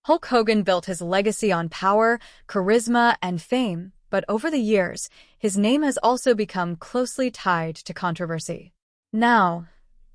Hulk Hogan built his legacy on power, charisma, and fame, but over the years, his name has also become closely tied to controversy. Now,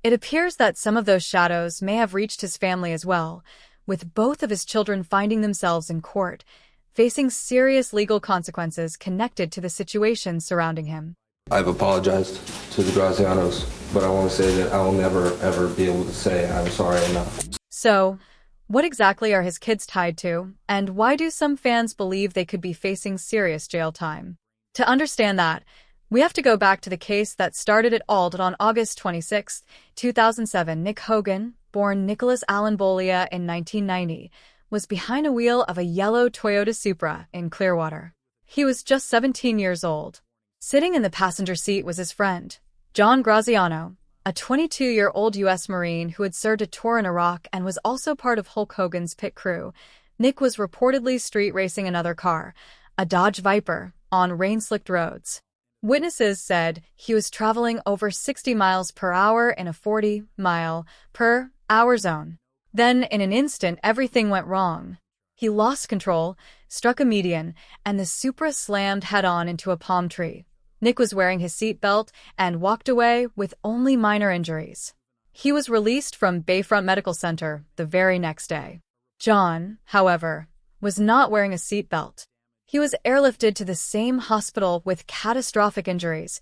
it appears that some of those shadows may have reached his family as well, with both of his children finding themselves in court, facing serious legal consequences connected to the situation surrounding him. I've apologized to the Grazianos, but I want to say that I will never, ever be able to say I'm sorry enough. So, what exactly are his kids tied to, and why do some fans believe they could be facing serious jail time? To understand that, we have to go back to the case that started it all on August 26, 2007. Nick Hogan, born Nicholas Allen Bolia in 1990, was behind a wheel of a yellow Toyota Supra in Clearwater. He was just 17 years old. Sitting in the passenger seat was his friend, John Graziano, a 22-year-old U.S. Marine who had served a tour in Iraq and was also part of Hulk Hogan's pit crew. Nick was reportedly street racing another car, a Dodge Viper, on rain-slicked roads. Witnesses said he was traveling over 60 miles per hour in a 40-mile-per-hour zone. Then, in an instant, everything went wrong. He lost control, struck a median, and the Supra slammed head-on into a palm tree. Nick was wearing his seatbelt and walked away with only minor injuries. He was released from Bayfront Medical Center the very next day. John, however, was not wearing a seatbelt. He was airlifted to the same hospital with catastrophic injuries,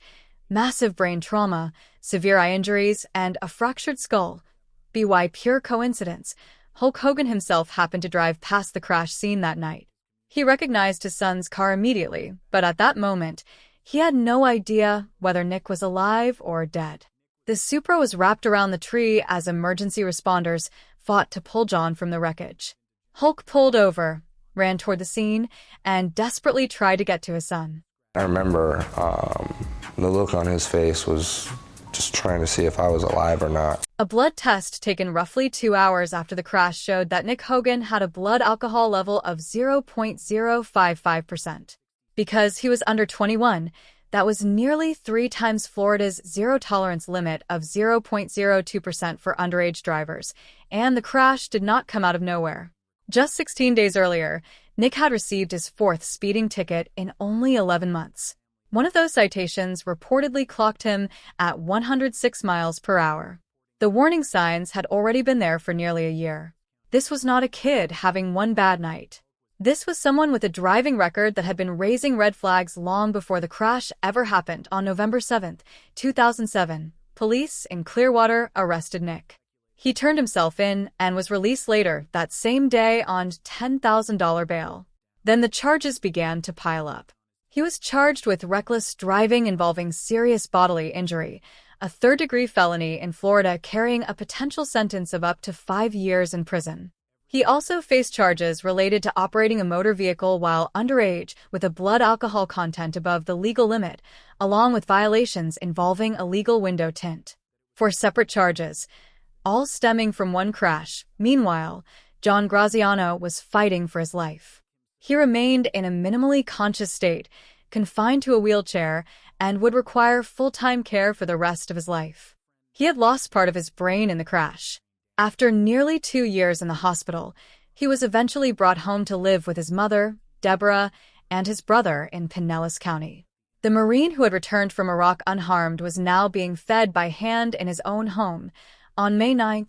massive brain trauma, severe eye injuries, and a fractured skull. By pure coincidence, Hulk Hogan himself happened to drive past the crash scene that night. He recognized his son's car immediately, but at that moment, he had no idea whether Nick was alive or dead. The Supra was wrapped around the tree as emergency responders fought to pull John from the wreckage. Hulk pulled over, ran toward the scene, and desperately tried to get to his son. I remember the look on his face was just trying to see if I was alive or not. A blood test taken roughly 2 hours after the crash showed that Nick Hogan had a blood alcohol level of 0.055%. Because he was under 21, that was nearly 3 times Florida's zero-tolerance limit of 0.02% for underage drivers, and the crash did not come out of nowhere. Just 16 days earlier, Nick had received his 4th speeding ticket in only 11 months. One of those citations reportedly clocked him at 106 miles per hour. The warning signs had already been there for nearly a year. This was not a kid having one bad night. This was someone with a driving record that had been raising red flags long before the crash ever happened. On November 7, 2007, police in Clearwater arrested Nick. He turned himself in and was released later that same day on $10,000 bail. Then the charges began to pile up. He was charged with reckless driving involving serious bodily injury, a third-degree felony in Florida carrying a potential sentence of up to 5 years in prison. He also faced charges related to operating a motor vehicle while underage with a blood alcohol content above the legal limit, along with violations involving illegal window tint. 4 separate charges, all stemming from one crash. Meanwhile, John Graziano was fighting for his life. He remained in a minimally conscious state, confined to a wheelchair, and would require full-time care for the rest of his life. He had lost part of his brain in the crash. After nearly 2 years in the hospital, he was eventually brought home to live with his mother, Deborah, and his brother in Pinellas County. The Marine who had returned from Iraq unharmed was now being fed by hand in his own home. On May 9,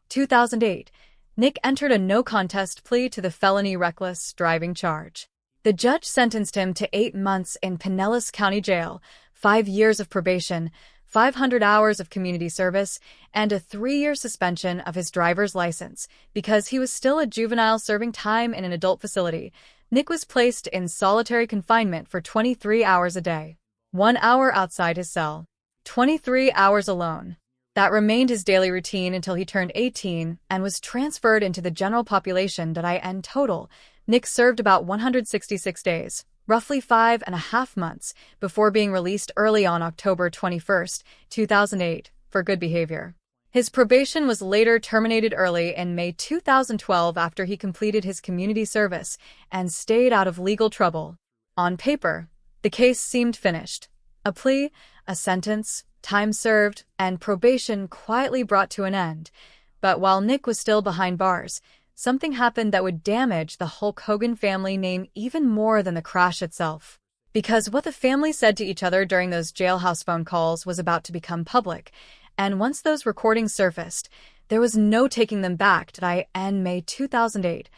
2008, Nick entered a no-contest plea to the felony reckless driving charge. The judge sentenced him to 8 months in Pinellas County Jail, 5 years of probation, 500 hours of community service, and a 3-year suspension of his driver's license. Because he was still a juvenile serving time in an adult facility, Nick was placed in solitary confinement for 23 hours a day. 1 hour outside his cell. 23 hours alone. That remained his daily routine until he turned 18 and was transferred into the general population. In total, Nick served about 166 days, roughly 5.5 months, before being released early on October 21, 2008, for good behavior. His probation was later terminated early in May 2012 after he completed his community service and stayed out of legal trouble. On paper, the case seemed finished. A plea, a sentence, time served, and probation quietly brought to an end. But while Nick was still behind bars, something happened that would damage the Hulk Hogan family name even more than the crash itself. Because what the family said to each other during those jailhouse phone calls was about to become public, and once those recordings surfaced, there was no taking them back. In May 2008,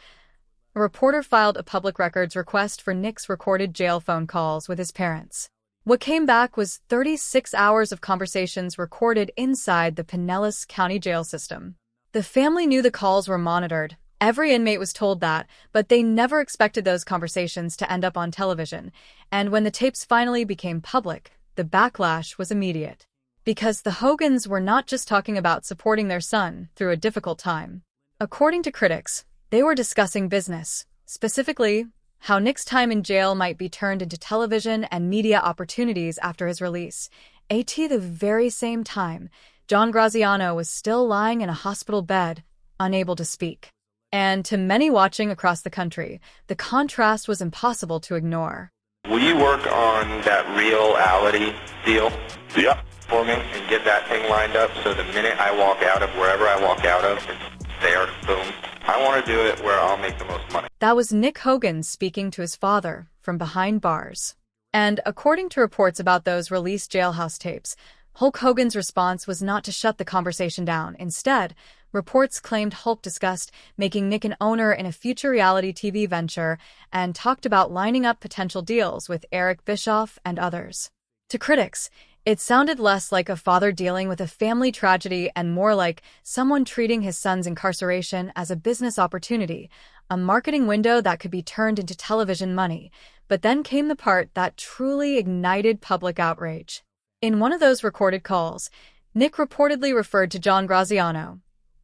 a reporter filed a public records request for Nick's recorded jail phone calls with his parents. What came back was 36 hours of conversations recorded inside the Pinellas County jail system. The family knew the calls were monitored. Every inmate was told that, but they never expected those conversations to end up on television. And when the tapes finally became public, the backlash was immediate. Because the Hogans were not just talking about supporting their son through a difficult time. According to critics, they were discussing business, specifically how Nick's time in jail might be turned into television and media opportunities after his release. At the very same time, John Graziano was still lying in a hospital bed, unable to speak. And to many watching across the country, the contrast was impossible to ignore. Will you work on that reality deal? Yeah. For me and get that thing lined up so the minute I walk out of wherever I walk out of, it's there, boom. I want to do it where I'll make the most money. That was Nick Hogan speaking to his father from behind bars. And according to reports about those released jailhouse tapes, Hulk Hogan's response was not to shut the conversation down. Instead, reports claimed Hulk discussed making Nick an owner in a future reality TV venture and talked about lining up potential deals with Eric Bischoff and others. To critics, it sounded less like a father dealing with a family tragedy and more like someone treating his son's incarceration as a business opportunity, a marketing window that could be turned into television money. But then came the part that truly ignited public outrage. In one of those recorded calls, Nick reportedly referred to John Graziano,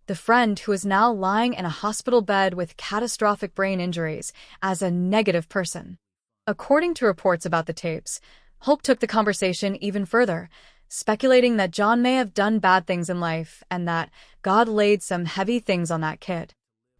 the friend who is now lying in a hospital bed with catastrophic brain injuries, as a negative person. According to reports about the tapes, Hulk took the conversation even further, speculating that John may have done bad things in life and that God laid some heavy things on that kid.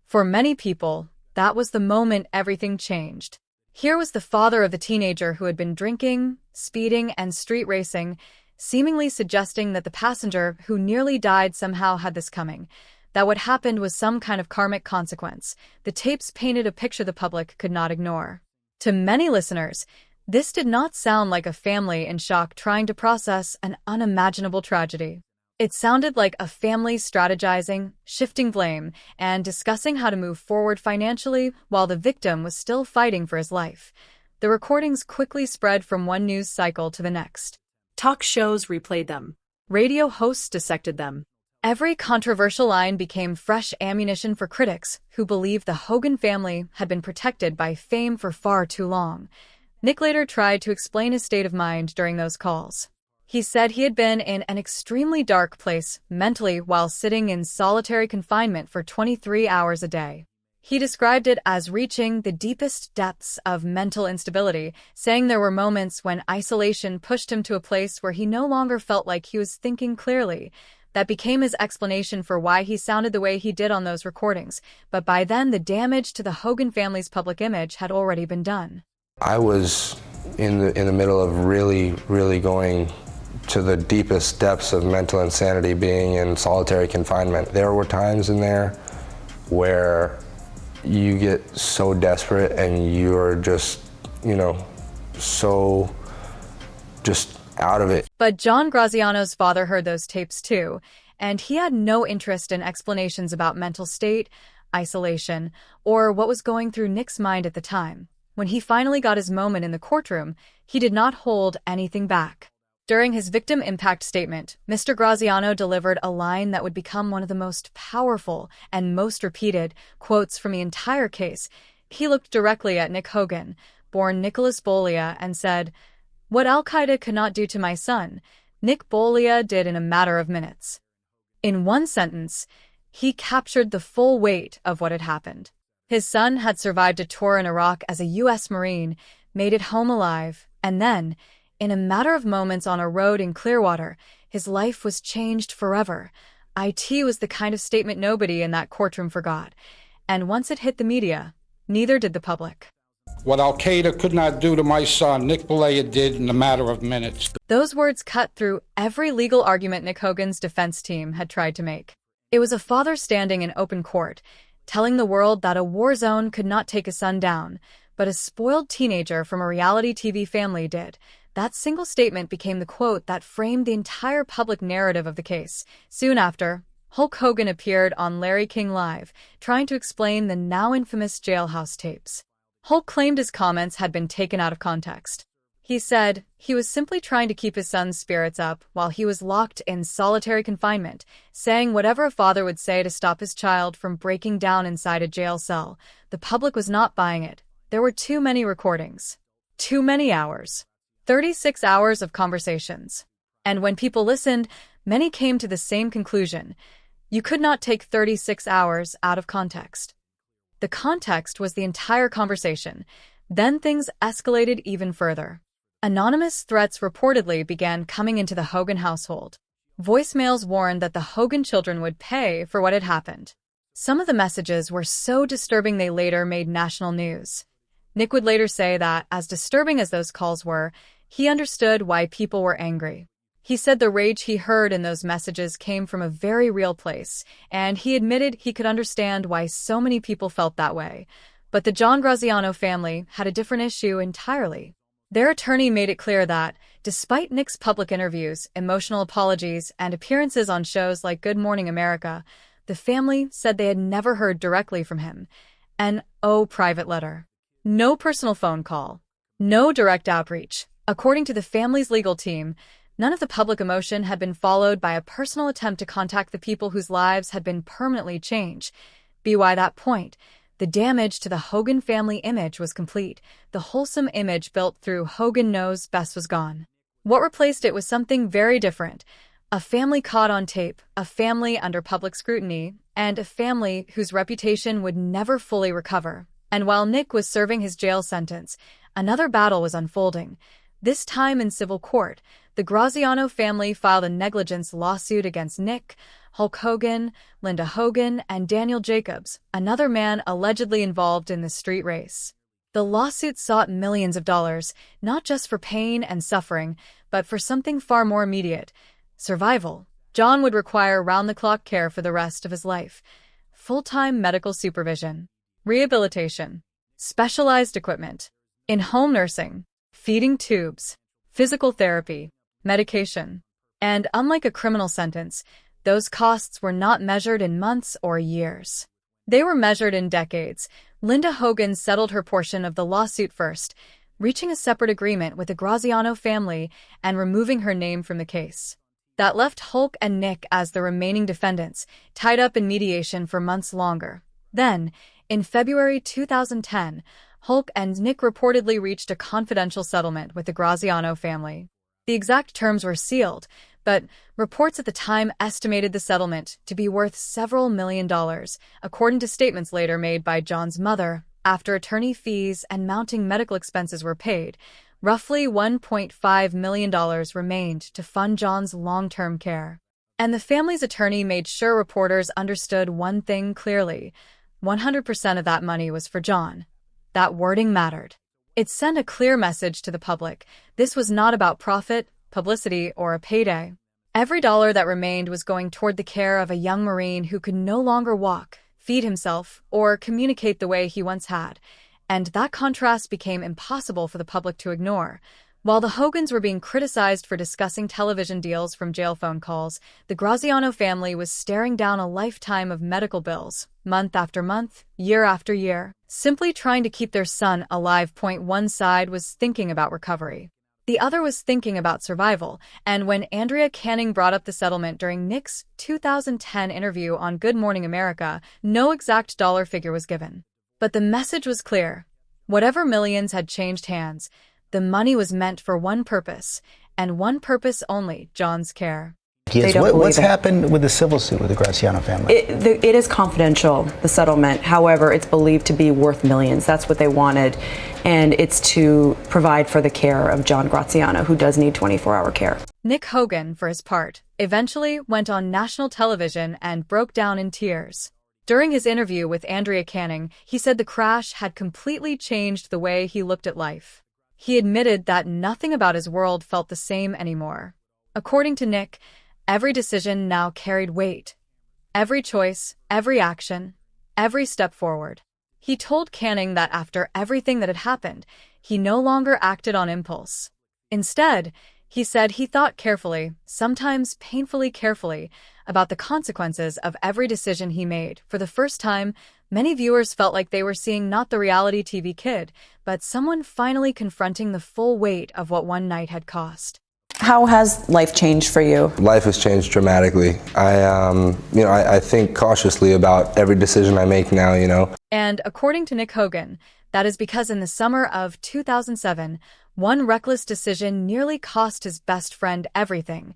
For many people, that was the moment everything changed. Here was the father of the teenager who had been drinking, speeding, and street racing, seemingly suggesting that the passenger who nearly died somehow had this coming, that what happened was some kind of karmic consequence. The tapes painted a picture the public could not ignore. To many listeners, this did not sound like a family in shock trying to process an unimaginable tragedy. It sounded like a family strategizing, shifting blame, and discussing how to move forward financially while the victim was still fighting for his life. The recordings quickly spread from one news cycle to the next. Talk shows replayed them. Radio hosts dissected them. Every controversial line became fresh ammunition for critics who believed the Hogan family had been protected by fame for far too long. Nick later tried to explain his state of mind during those calls. He said he had been in an extremely dark place mentally while sitting in solitary confinement for 23 hours a day. He described it as reaching the deepest depths of mental instability, saying there were moments when isolation pushed him to a place where he no longer felt like he was thinking clearly. That became his explanation for why he sounded the way he did on those recordings, but by then the damage to the Hogan family's public image had already been done. I was in the middle of really going to the deepest depths of mental insanity, being in solitary confinement. There were times in there where you get so desperate and you're just, so just out of it. But John Graziano's father heard those tapes too, and he had no interest in explanations about mental state, isolation, or what was going through Nick's mind at the time. When he finally got his moment in the courtroom, he did not hold anything back. During his victim impact statement, Mr. Graziano delivered a line that would become one of the most powerful and most repeated quotes from the entire case. He looked directly at Nick Hogan, born Nicholas Bolia, and said, "What Al-Qaeda could not do to my son, Nick Bolia did in a matter of minutes." In one sentence, he captured the full weight of what had happened. His son had survived a tour in Iraq as a U.S. Marine, made it home alive, and then, in a matter of moments on a road in Clearwater, his life was changed forever. It was the kind of statement nobody in that courtroom forgot. And once it hit the media, neither did the public. What Al-Qaeda could not do to my son, Nick Bolia did in a matter of minutes. Those words cut through every legal argument Nick Hogan's defense team had tried to make. It was a father standing in open court, telling the world that a war zone could not take his son down, but a spoiled teenager from a reality TV family did. That single statement became the quote that framed the entire public narrative of the case. Soon after, Hulk Hogan appeared on Larry King Live, trying to explain the now infamous jailhouse tapes. Hulk claimed his comments had been taken out of context. He said he was simply trying to keep his son's spirits up while he was locked in solitary confinement, saying whatever a father would say to stop his child from breaking down inside a jail cell. The public was not buying it. There were too many recordings. Too many hours. 36 hours of conversations. And when people listened, many came to the same conclusion. You could not take 36 hours out of context. The context was the entire conversation. Then things escalated even further. Anonymous threats reportedly began coming into the Hogan household. Voicemails warned that the Hogan children would pay for what had happened. Some of the messages were so disturbing they later made national news. Nick would later say that, as disturbing as those calls were, he understood why people were angry. He said the rage he heard in those messages came from a very real place, and he admitted he could understand why so many people felt that way. But the John Graziano family had a different issue entirely. Their attorney made it clear that, despite Nick's public interviews, emotional apologies, and appearances on shows like Good Morning America, the family said they had never heard directly from him. An private letter. No personal phone call. No direct outreach. According to the family's legal team, none of the public emotion had been followed by a personal attempt to contact the people whose lives had been permanently changed. By that point, the damage to the Hogan family image was complete. The wholesome image built through Hogan Knows Best was gone. What replaced it was something very different. A family caught on tape, a family under public scrutiny, and a family whose reputation would never fully recover. And while Nick was serving his jail sentence, another battle was unfolding. This time in civil court, the Graziano family filed a negligence lawsuit against Nick, Hulk Hogan, Linda Hogan, and Daniel Jacobs, another man allegedly involved in the street race. The lawsuit sought millions of dollars, not just for pain and suffering, but for something far more immediate: survival. John would require round-the-clock care for the rest of his life, full-time medical supervision, rehabilitation, specialized equipment, in-home nursing, feeding tubes, physical therapy, medication. And unlike a criminal sentence, those costs were not measured in months or years. They were measured in decades. Linda Hogan settled her portion of the lawsuit first, reaching a separate agreement with the Graziano family and removing her name from the case. That left Hulk and Nick as the remaining defendants, tied up in mediation for months longer. Then, in February 2010, Hulk and Nick reportedly reached a confidential settlement with the Graziano family. The exact terms were sealed, but reports at the time estimated the settlement to be worth several $1 million, according to statements later made by John's mother. After attorney fees and mounting medical expenses were paid, roughly $1.5 million remained to fund John's long-term care. And the family's attorney made sure reporters understood one thing clearly: 100% of that money was for John. That wording mattered. It sent a clear message to the public. This was not about profit, publicity, or a payday. Every dollar that remained was going toward the care of a young Marine who could no longer walk, feed himself, or communicate the way he once had. And that contrast became impossible for the public to ignore. While the Hogans were being criticized for discussing television deals from jail phone calls, the Graziano family was staring down a lifetime of medical bills, month after month, year after year, simply trying to keep their son alive. One side was thinking about recovery. The other was thinking about survival, and when Andrea Canning brought up the settlement during Nick's 2010 interview on Good Morning America, no exact dollar figure was given. But the message was clear. Whatever millions had changed hands, the money was meant for one purpose, and one purpose only: John's care. What's happened with the civil suit with the Graziano family? It is confidential, the settlement. However, it's believed to be worth millions. That's what they wanted. And it's to provide for the care of John Graziano, who does need 24-hour care. Nick Hogan, for his part, eventually went on national television and broke down in tears. During his interview with Andrea Canning, he said the crash had completely changed the way he looked at life. He admitted that nothing about his world felt the same anymore. According to Nick, every decision now carried weight. Every choice, every action, every step forward. He told Canning that after everything that had happened, he no longer acted on impulse. Instead, he said he thought carefully, sometimes painfully carefully, about the consequences of every decision he made. For the first time, many viewers felt like they were seeing not the reality TV kid, but someone finally confronting the full weight of what one night had cost. How has life changed for you? Life has changed dramatically. I think cautiously about every decision I make now, And according to Nick Hogan, that is because in the summer of 2007, one reckless decision nearly cost his best friend everything.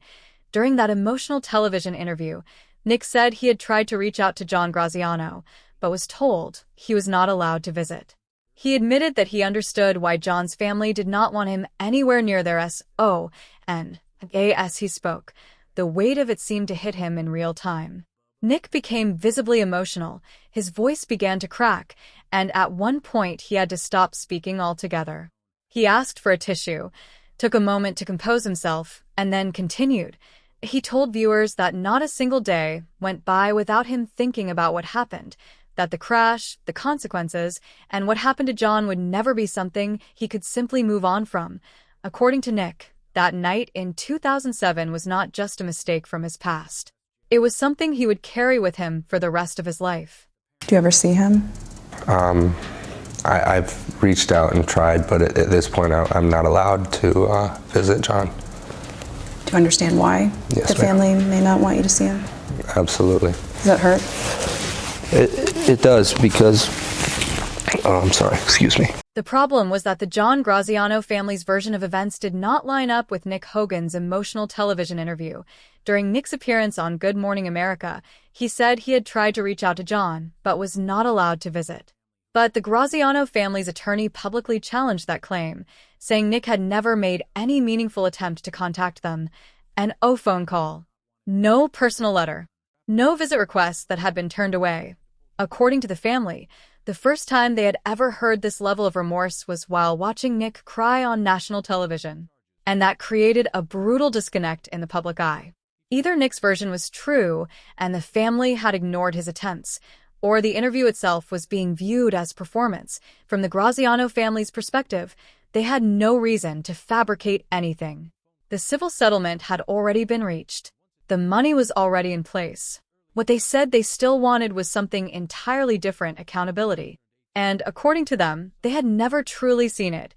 During that emotional television interview, Nick said he had tried to reach out to John Graziano, but was told he was not allowed to visit. He admitted that he understood why John's family did not want him anywhere near their SO, and as he spoke, the weight of it seemed to hit him in real time. Nick became visibly emotional, his voice began to crack, and at one point he had to stop speaking altogether. He asked for a tissue, took a moment to compose himself, and then continued. He told viewers that not a single day went by without him thinking about what happened, that the crash, the consequences, and what happened to John would never be something he could simply move on from. According to Nick, that night in 2007 was not just a mistake from his past. It was something he would carry with him for the rest of his life. Do you ever see him? I've reached out and tried, but at this point I'm not allowed to visit John. Do you understand why Yes, the family may not want you to see him? Absolutely. Does that hurt? It does because, I'm sorry, excuse me. The problem was that the John Graziano family's version of events did not line up with Nick Hogan's emotional television interview. During Nick's appearance on Good Morning America, he said he had tried to reach out to John, but was not allowed to visit. But the Graziano family's attorney publicly challenged that claim, saying Nick had never made any meaningful attempt to contact them. An phone call. No personal letter. No visit requests that had been turned away. According to the family, the first time they had ever heard this level of remorse was while watching Nick cry on national television. And that created a brutal disconnect in the public eye. Either Nick's version was true and the family had ignored his attempts, or the interview itself was being viewed as performance. From the Graziano family's perspective, they had no reason to fabricate anything. The civil settlement had already been reached. The money was already in place. What they said they still wanted was something entirely different: accountability. And according to them, they had never truly seen it.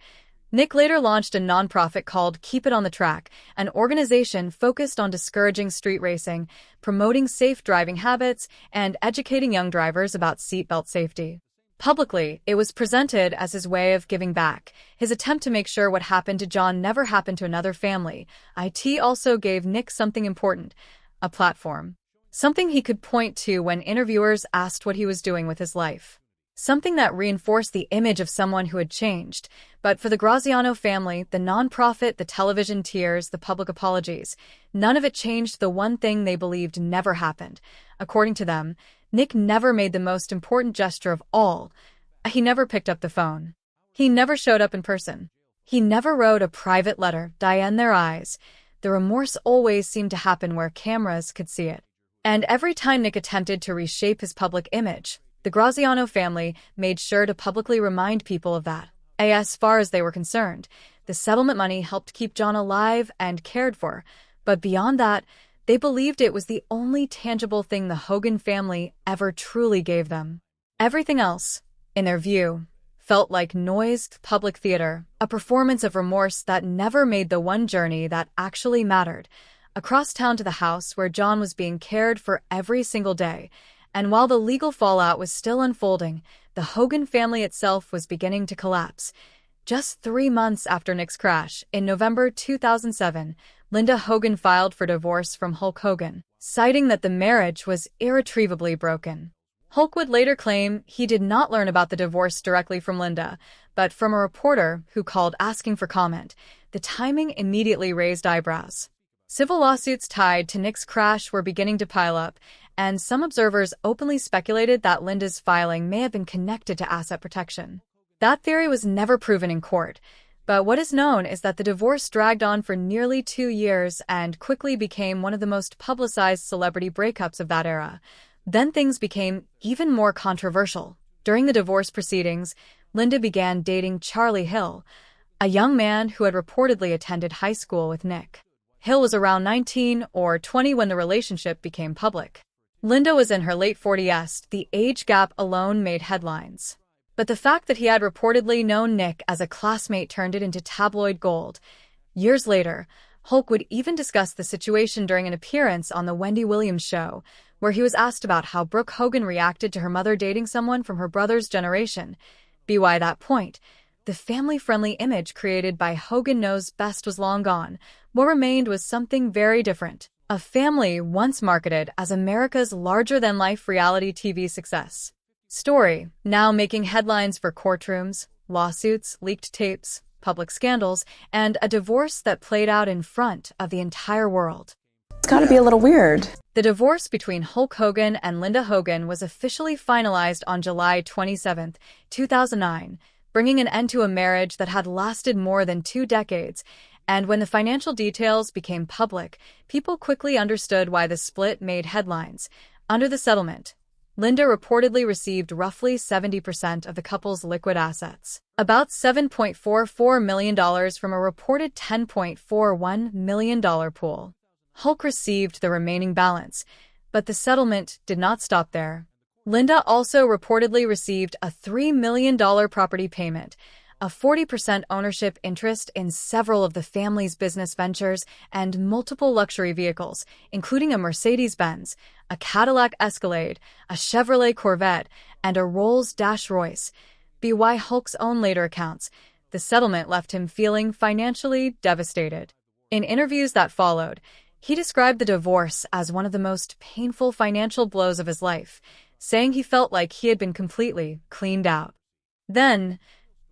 Nick later launched a nonprofit called Keep It on the Track, an organization focused on discouraging street racing, promoting safe driving habits, and educating young drivers about seatbelt safety. Publicly, it was presented as his way of giving back, his attempt to make sure what happened to John never happened to another family. It also gave Nick something important: a platform. Something he could point to when interviewers asked what he was doing with his life. Something that reinforced the image of someone who had changed. But for the Graziano family, the nonprofit, the television tears, the public apologies, none of it changed the one thing they believed never happened. According to them, Nick never made the most important gesture of all. He never picked up the phone. He never showed up in person. He never wrote a private letter, in their eyes. The remorse always seemed to happen where cameras could see it. And every time Nick attempted to reshape his public image, the Graziano family made sure to publicly remind people of that. As far as they were concerned, the settlement money helped keep John alive and cared for. But beyond that, they believed it was the only tangible thing the Hogan family ever truly gave them. Everything else, in their view, felt like noised public theater, a performance of remorse that never made the one journey that actually mattered. Across town to the house where John was being cared for every single day. And while the legal fallout was still unfolding, the Hogan family itself was beginning to collapse. Just 3 months after Nick's crash, in November 2007, Linda Hogan filed for divorce from Hulk Hogan, citing that the marriage was irretrievably broken. Hulk would later claim he did not learn about the divorce directly from Linda, but from a reporter who called asking for comment. The timing immediately raised eyebrows. Civil lawsuits tied to Nick's crash were beginning to pile up, and some observers openly speculated that Linda's filing may have been connected to asset protection. That theory was never proven in court, but what is known is that the divorce dragged on for nearly 2 years and quickly became one of the most publicized celebrity breakups of that era. Then things became even more controversial. During the divorce proceedings, Linda began dating Charlie Hill, a young man who had reportedly attended high school with Nick. Hill was around 19 or 20 when the relationship became public. Linda was in her late 40s. The age gap alone made headlines. But the fact that he had reportedly known Nick as a classmate turned it into tabloid gold. Years later, Hulk would even discuss the situation during an appearance on The Wendy Williams Show, where he was asked about how Brooke Hogan reacted to her mother dating someone from her brother's generation. By that point, the family-friendly image created by Hogan Knows Best was long gone. What remained was something very different. A family once marketed as America's larger-than-life reality TV success story, now making headlines for courtrooms, lawsuits, leaked tapes, public scandals, and a divorce that played out in front of the entire world. It's got to be a little weird. The divorce between Hulk Hogan and Linda Hogan was officially finalized on July 27, 2009, bringing an end to a marriage that had lasted more than 2 decades. And when the financial details became public, people quickly understood why the split made headlines. Under the settlement, Linda reportedly received roughly 70% of the couple's liquid assets, about $7.44 million from a reported $10.41 million pool. Hulk received the remaining balance, but the settlement did not stop there. Linda also reportedly received a $3 million property payment, a 40% ownership interest in several of the family's business ventures, and multiple luxury vehicles, including a Mercedes-Benz, a Cadillac Escalade, a Chevrolet Corvette, and a Rolls-Royce. By Hulk's own later accounts, the settlement left him feeling financially devastated. In interviews that followed, he described the divorce as one of the most painful financial blows of his life, saying he felt like he had been completely cleaned out. Then,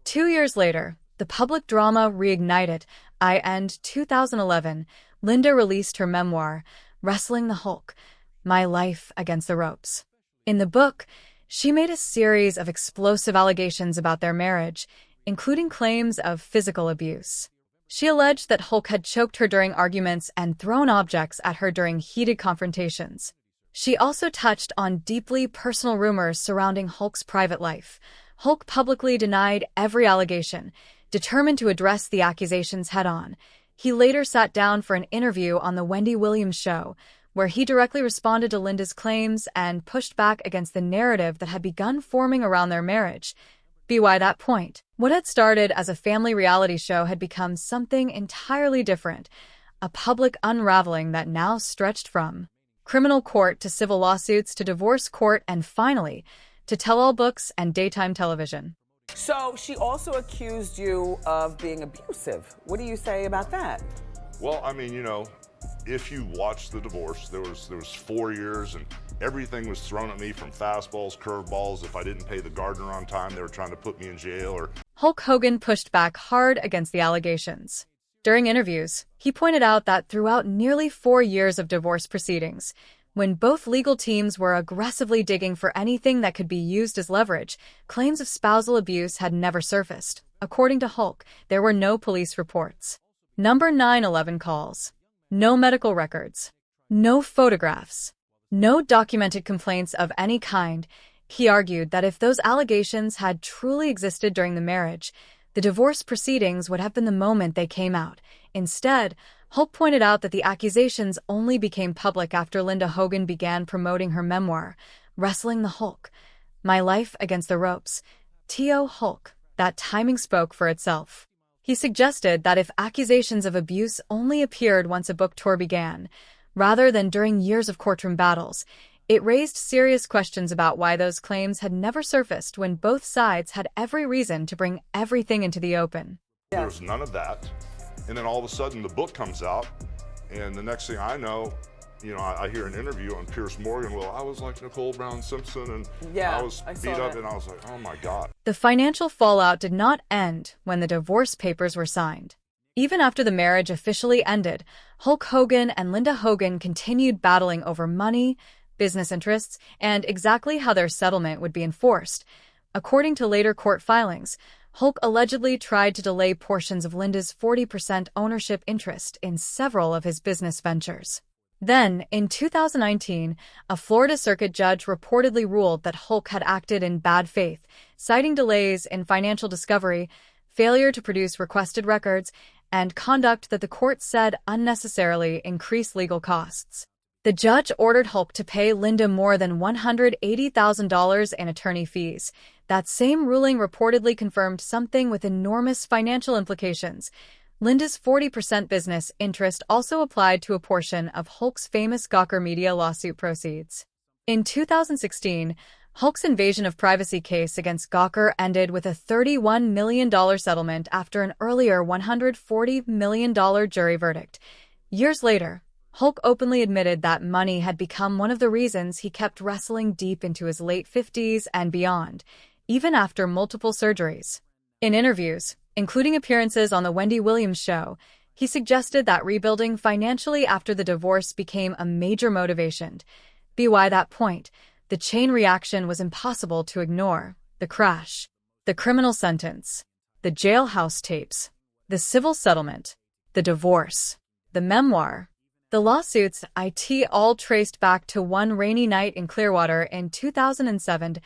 2 years later, the public drama reignited. In 2011, Linda released her memoir, Wrestling the Hulk: My Life Against the Ropes. In the book, she made a series of explosive allegations about their marriage, including claims of physical abuse. She alleged that Hulk had choked her during arguments and thrown objects at her during heated confrontations. She also touched on deeply personal rumors surrounding Hulk's private life. Hulk publicly denied every allegation, determined to address the accusations head-on. He later sat down for an interview on The Wendy Williams Show, where he directly responded to Linda's claims and pushed back against the narrative that had begun forming around their marriage. By that point, what had started as a family reality show had become something entirely different, a public unraveling that now stretched from criminal court to civil lawsuits to divorce court and finally, to tell-all books and daytime television. So she also accused you of being abusive. What do you say about that? Well, I mean, if you watch the divorce, there was 4 years and everything was thrown at me from fastballs, curveballs. If I didn't pay the gardener on time, they were trying to put me in jail. Hulk Hogan pushed back hard against the allegations. During interviews, he pointed out that throughout nearly 4 years of divorce proceedings, when both legal teams were aggressively digging for anything that could be used as leverage, claims of spousal abuse had never surfaced. According to Hulk, there were no police reports, number 911 calls, no medical records, no photographs, no documented complaints of any kind. He argued that if those allegations had truly existed during the marriage, the divorce proceedings would have been the moment they came out. Instead, Hulk pointed out that the accusations only became public after Linda Hogan began promoting her memoir, Wrestling the Hulk: My Life Against the Ropes. T.O. Hulk, that timing spoke for itself. He suggested that if accusations of abuse only appeared once a book tour began, rather than during years of courtroom battles, it raised serious questions about why those claims had never surfaced when both sides had every reason to bring everything into the open. There was none of that. And then all of a sudden the book comes out, and the next thing I know, I hear an interview on Piers Morgan. Well, I was like Nicole Brown Simpson, and I was beat up, and I was like, oh my God. The financial fallout did not end when the divorce papers were signed. Even after the marriage officially ended, Hulk Hogan and Linda Hogan continued battling over money, business interests, and exactly how their settlement would be enforced. According to later court filings, Hulk allegedly tried to delay portions of Linda's 40% ownership interest in several of his business ventures. Then, in 2019, a Florida circuit judge reportedly ruled that Hulk had acted in bad faith, citing delays in financial discovery, failure to produce requested records, and conduct that the court said unnecessarily increased legal costs. The judge ordered Hulk to pay Linda more than $180,000 in attorney fees. That same ruling reportedly confirmed something with enormous financial implications. Linda's 40% business interest also applied to a portion of Hulk's famous Gawker Media lawsuit proceeds. In 2016, Hulk's invasion of privacy case against Gawker ended with a $31 million settlement after an earlier $140 million jury verdict. Years later, Hulk openly admitted that money had become one of the reasons he kept wrestling deep into his late 50s and beyond, even after multiple surgeries. In interviews, including appearances on The Wendy Williams Show, he suggested that rebuilding financially after the divorce became a major motivation. By that point, the chain reaction was impossible to ignore. The crash, the criminal sentence, the jailhouse tapes, the civil settlement, the divorce, the memoir. The lawsuits, all traced back to one rainy night in Clearwater in 2007,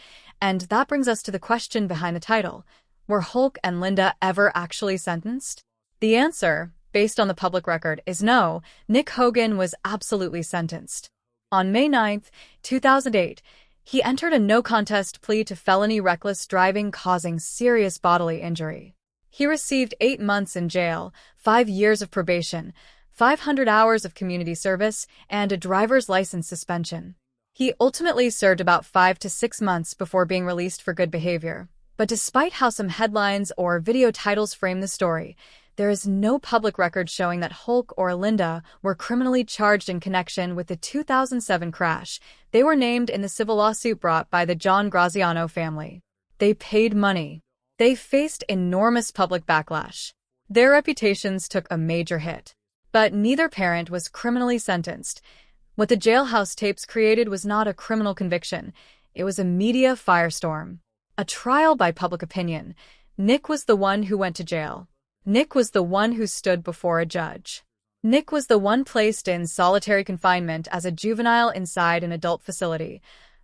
and that brings us to the question behind the title. Were Hulk and Linda ever actually sentenced? The answer, based on the public record, is no. Nick Hogan was absolutely sentenced. On May 9, 2008, he entered a no-contest plea to felony reckless driving causing serious bodily injury. He received 8 months in jail, 5 years of probation, 500 hours of community service, and a driver's license suspension. He ultimately served about 5 to 6 months before being released for good behavior. But despite how some headlines or video titles frame the story, there is no public record showing that Hulk or Linda were criminally charged in connection with the 2007 crash. They were named in the civil lawsuit brought by the John Graziano family. They paid money. They faced enormous public backlash. Their reputations took a major hit. But neither parent was criminally sentenced. What the jailhouse tapes created was not a criminal conviction. It was a media firestorm. A trial by public opinion. Nick was the one who went to jail. Nick was the one who stood before a judge. Nick was the one placed in solitary confinement as a juvenile inside an adult facility.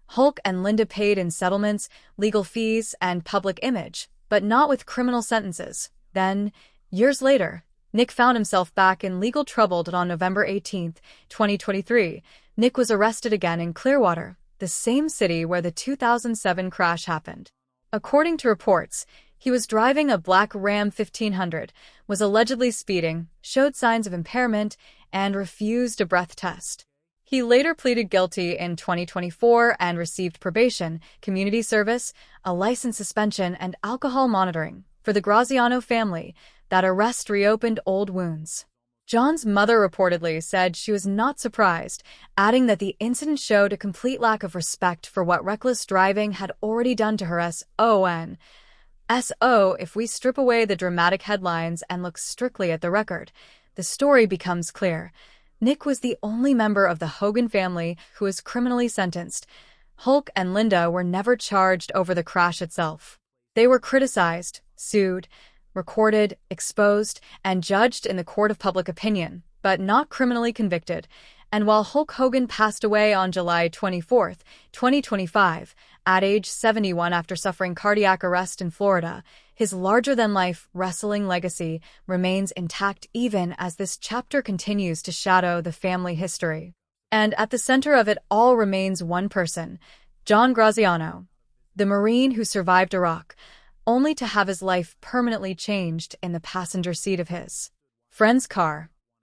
Hulk and Linda paid in settlements, legal fees, and public image, but not with criminal sentences. Then, years later, Nick found himself back in legal trouble on November 18, 2023. Nick was arrested again in Clearwater, the same city where the 2007 crash happened. According to reports, he was driving a black Ram 1500, was allegedly speeding, showed signs of impairment, and refused a breath test. He later pleaded guilty in 2024 and received probation, community service, a license suspension, and alcohol monitoring. For the Graziano family, that arrest reopened old wounds. John's mother reportedly said she was not surprised, adding that the incident showed a complete lack of respect for what reckless driving had already done to her son. If we strip away the dramatic headlines and look strictly at the record, the story becomes clear. Nick was the only member of the Hogan family who was criminally sentenced. Hulk and Linda were never charged over the crash itself. They were criticized, sued, recorded, exposed, and judged in the court of public opinion, but not criminally convicted. And while Hulk Hogan passed away on July 24, 2025, at age 71 after suffering cardiac arrest in Florida, his larger-than-life wrestling legacy remains intact even as this chapter continues to shadow the family history. And at the center of it all remains one person, John Graziano, the Marine who survived Iraq, only to have his life permanently changed in the passenger seat of his friend's car.